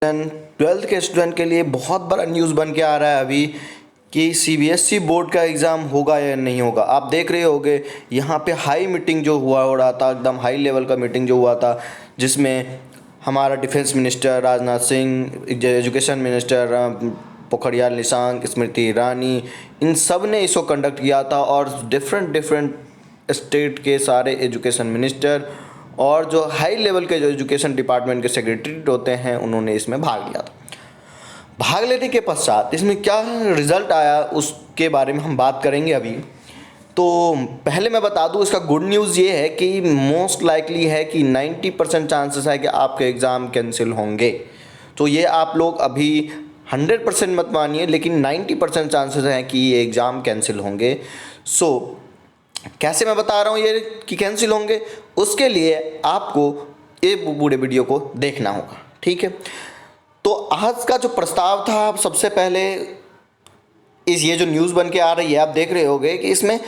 Twelfth के student के लिए बहुत बड़ा न्यूज़ बन के आ रहा है अभी कि सीबीएसई बोर्ड का एग्ज़ाम होगा या नहीं होगा। आप देख रहे होगे यहाँ पे हाई मीटिंग जो हुआ हो रहा था, एकदम हाई लेवल का मीटिंग जो हुआ था, जिसमें हमारा defence minister Rajnath Singh, education minister Pokhriyal Nishank, Smriti Irani, इन सब ने इसको कंडक्ट किया था। और डिफरेंट स्टेट के सारे एजुकेशन मिनिस्टर और जो हाई लेवल के जो एजुकेशन डिपार्टमेंट के सेक्रेटरी होते हैं, उन्होंने इसमें भाग लिया था। भाग लेने के पश्चात इसमें क्या रिज़ल्ट आया उसके बारे में हम बात करेंगे अभी। तो पहले मैं बता दूं, इसका गुड न्यूज़ ये है कि मोस्ट लाइकली है कि 90% चांसेस है कि आपके एग्ज़ाम कैंसिल होंगे। तो ये आप लोग अभी 100% मत मानिए, लेकिन 90% चांसेस हैं कि ये एग्ज़ाम कैंसिल होंगे। सो कैसे मैं बता रहा हूँ ये कि कैंसिल होंगे, उसके लिए आपको ये पूरे वीडियो को देखना होगा, ठीक है। तो आज का जो प्रस्ताव था, आप सबसे पहले ये जो न्यूज़ बन के आ रही है, आप देख रहे होंगे कि इसमें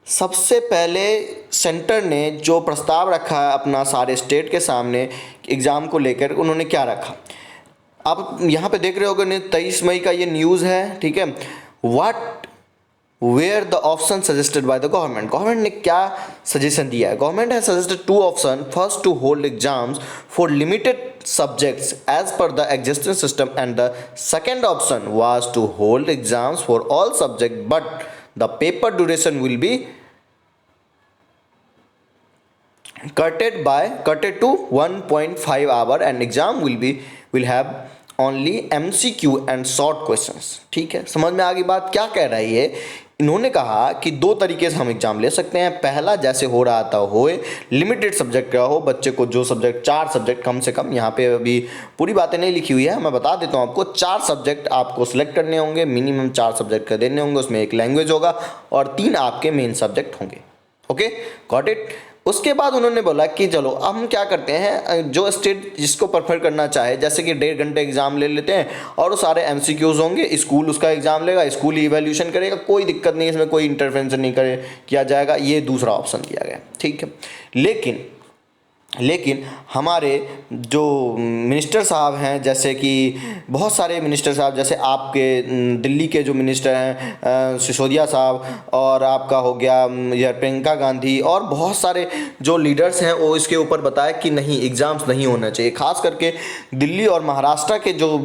सबसे पहले सेंटर ने जो प्रस्ताव रखा है अपना सारे स्टेट के सामने एग्ज़ाम को लेकर, उन्होंने क्या रखा आप यहाँ पे देख रहे होगे। 23 मई का ये न्यूज़ है, ठीक है। What were the option suggested by the government ने क्या सजेशन दिया है। Government has suggested 2 option, first to hold exams for limited subjects as per the existing system, and the second option was to hold exams for all subjects, but the paper duration will be cutted to 1.5 hour, and exam will have only MCQ and short questions। ठीक है, समझ में आ गई बात क्या कह रही है। इन्होंने कहा कि 2 तरीके से हम एग्ज़ाम ले सकते हैं। पहला, जैसे हो रहा था होए, लिमिटेड सब्जेक्ट का हो, बच्चे को जो सब्जेक्ट 4 सब्जेक्ट कम से कम, यहाँ पे अभी पूरी बातें नहीं लिखी हुई है, मैं बता देता हूँ आपको। 4 सब्जेक्ट आपको सिलेक्ट करने होंगे, मिनिमम 4 सब्जेक्ट का देने होंगे, उसमें 1 लैंग्वेज होगा और 3 आपके मेन सब्जेक्ट होंगे। Okay, got it. उसके बाद उन्होंने बोला कि चलो अब हम क्या करते हैं, जो स्टेट जिसको प्रेफर करना चाहे, जैसे कि 1.5 घंटे एग्जाम ले लेते हैं और वो सारे एमसीक्यूज होंगे, स्कूल उसका एग्जाम लेगा, स्कूल ही इवैल्यूएशन करेगा, कोई दिक्कत नहीं, इसमें कोई इंटरफेरेंस नहीं किया जाएगा। ये दूसरा ऑप्शन दिया गया, ठीक है। लेकिन हमारे जो मिनिस्टर साहब हैं, जैसे कि बहुत सारे मिनिस्टर साहब, जैसे आपके दिल्ली के जो मिनिस्टर हैं सिसोदिया साहब, और आपका हो गया या प्रियंका गांधी, और बहुत सारे जो लीडर्स हैं, वो इसके ऊपर बताया कि नहीं, एग्ज़ाम्स नहीं होना चाहिए। खास करके दिल्ली और महाराष्ट्र के जो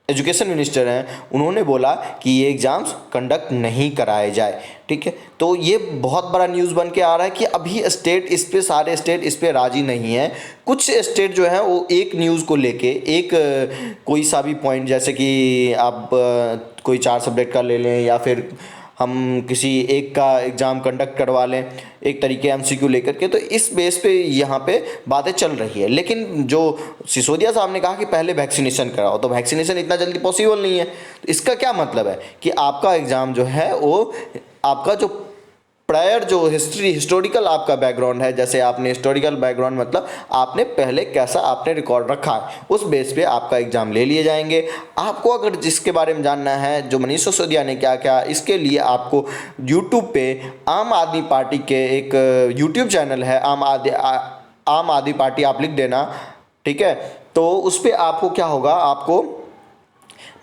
एजुकेशन मिनिस्टर हैं, उन्होंने बोला कि ये एग्ज़ाम्स कंडक्ट नहीं कराए जाए, ठीक है। तो ये बहुत बड़ा न्यूज़ बन के आ रहा है कि अभी सारे स्टेट इस पे राज़ी नहीं है। कुछ स्टेट जो है वो एक न्यूज़ को लेके, एक कोई सा भी पॉइंट, जैसे कि आप कोई 4 सब्जेक्ट का ले लें, या फिर हम किसी एक का एग्ज़ाम कंडक्ट करवा लें एक तरीके एमसीक्यू लेकर के, तो इस बेस पे यहाँ पे बातें चल रही है। लेकिन जो सिसोदिया साहब ने कहा कि पहले वैक्सीनेशन कराओ, तो वैक्सीनेशन इतना जल्दी पॉसिबल नहीं है। तो इसका क्या मतलब है कि आपका एग्ज़ाम जो है वो आपका जो प्रायर जो हिस्टोरिकल आपका बैकग्राउंड है, जैसे आपने हिस्टोरिकल बैकग्राउंड मतलब आपने पहले कैसा आपने रिकॉर्ड रखा है, उस बेस पे आपका एग्ज़ाम ले लिए जाएंगे। आपको अगर जिसके बारे में जानना है, जो मनीष सिसोदिया ने क्या क्या, इसके लिए आपको यूट्यूब पे आम आदमी पार्टी के एक यूट्यूब चैनल है, आम आदमी पार्टी, आप लिख देना, ठीक है। तो उस पर आपको क्या होगा, आपको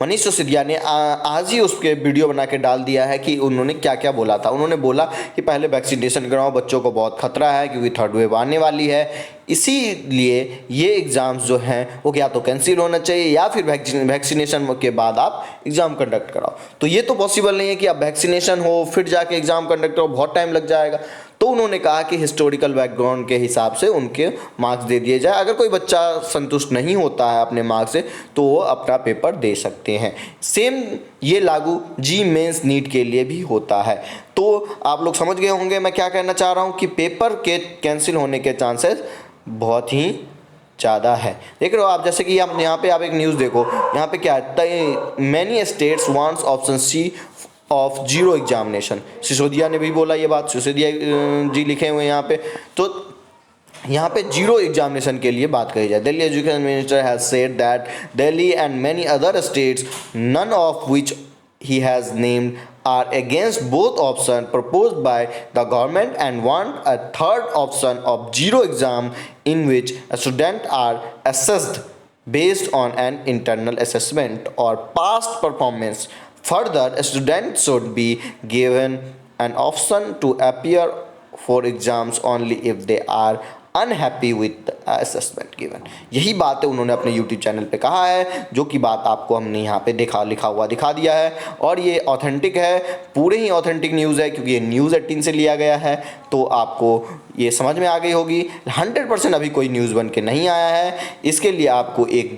मनीष सिसोदिया ने आज ही उसके वीडियो बना के डाल दिया है कि उन्होंने क्या क्या बोला था। उन्होंने बोला कि पहले वैक्सीनेशन कराओ, बच्चों को बहुत खतरा है क्योंकि 3rd वेव आने वाली है, इसीलिए ये एग्ज़ाम्स जो हैं वो या तो कैंसिल होना चाहिए या फिर वैक्सीनेशन के बाद आप एग्ज़ाम कंडक्ट कराओ। तो ये तो पॉसिबल नहीं है कि अब वैक्सीनेशन हो फिर जाके एग्ज़ाम कंडक्ट करो, बहुत टाइम लग जाएगा। तो उन्होंने कहा कि हिस्टोरिकल बैकग्राउंड के हिसाब से उनके मार्क्स दे दिए जाए। अगर कोई बच्चा संतुष्ट नहीं होता है अपने मार्क्स से, तो वो अपना पेपर दे सकते हैं। सेम ये लागू जी मेंस नीट के लिए भी होता है। तो आप लोग समझ गए होंगे मैं क्या कहना चाह रहा हूँ कि पेपर के कैंसिल होने के चांसेस बहुत ही ज़्यादा है। देख रहे हो आप, जैसे कि आप यहाँ पे आप एक न्यूज़ देखो, यहाँ पे क्या है, many states wants option C of zero examination. Sisodia ने भी बोला ये बात, सिसोदिया जी लिखे हुए हैं यहाँ पे। तो यहाँ पे जीरो एग्जामिनेशन के लिए बात कही जाए। Delhi education minister has said that Delhi and many other states, none of which he has named, are against both options proposed by the government and want a third option of zero exam in which students are assessed based on an internal assessment or past performance. Further, students should be given an option to appear for exams only if they are unhappy with assessment given. यही बातें उन्होंने अपने YouTube channel पे कहा है, जो कि बात आपको हमने यहाँ पे लिखा हुआ दिखा दिया है, और ये ऑथेंटिक है, पूरे ही ऑथेंटिक न्यूज़ है, क्योंकि ये न्यूज़ 18 से लिया गया है। तो आपको ये समझ में आ गई होगी। 100% अभी कोई न्यूज़ बन के नहीं आया है, इसके लिए आपको 1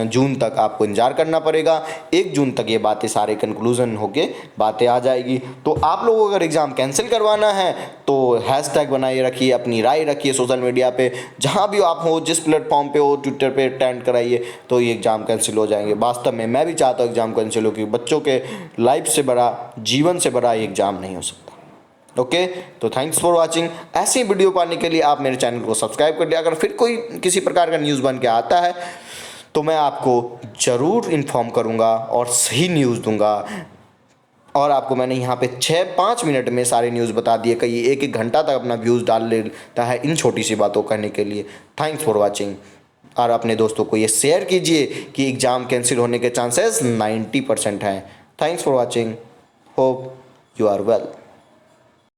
जून तक आपको इंतजार करना पड़ेगा। 1 जून तक ये बातें सारे कंक्लूजन होके बातें आ जाएगी। तो आप लोगों को अगर एग्ज़ाम कैंसिल करवाना है तो हैशटैग बनाए रखिए, अपनी राय रखिए सोशल मीडिया पे, जहाँ भी आप हो, जिस प्लेटफॉर्म पे हो, ट्विटर पे अटेंड कराइए, तो ये एग्ज़ाम कैंसिल हो जाएंगे। वास्तव में मैं भी चाहता हूँ एग्ज़ाम कैंसिल हो, क्योंकि बच्चों के लाइफ से बड़ा, जीवन से बड़ा ये एग्ज़ाम नहीं हो सकता। ओके, तो थैंक्स फॉर वाचिंग। ऐसी वीडियो पाने के लिए आप मेरे चैनल को सब्सक्राइब कर लिया। अगर फिर कोई किसी प्रकार का न्यूज़ बन के आता है तो मैं आपको ज़रूर इन्फॉर्म करूँगा और सही न्यूज़ दूंगा। और आपको मैंने यहाँ पे 6-5 मिनट में सारे न्यूज़ बता दिए, कहीं 1-1 घंटा तक अपना व्यूज़ डाल लेता है इन छोटी सी बातों करने के लिए। Thanks for watching. और अपने दोस्तों को ये शेयर कीजिए कि एग्ज़ाम कैंसिल होने के चांसेस 90% हैं। Thanks for watching. Hope you are well.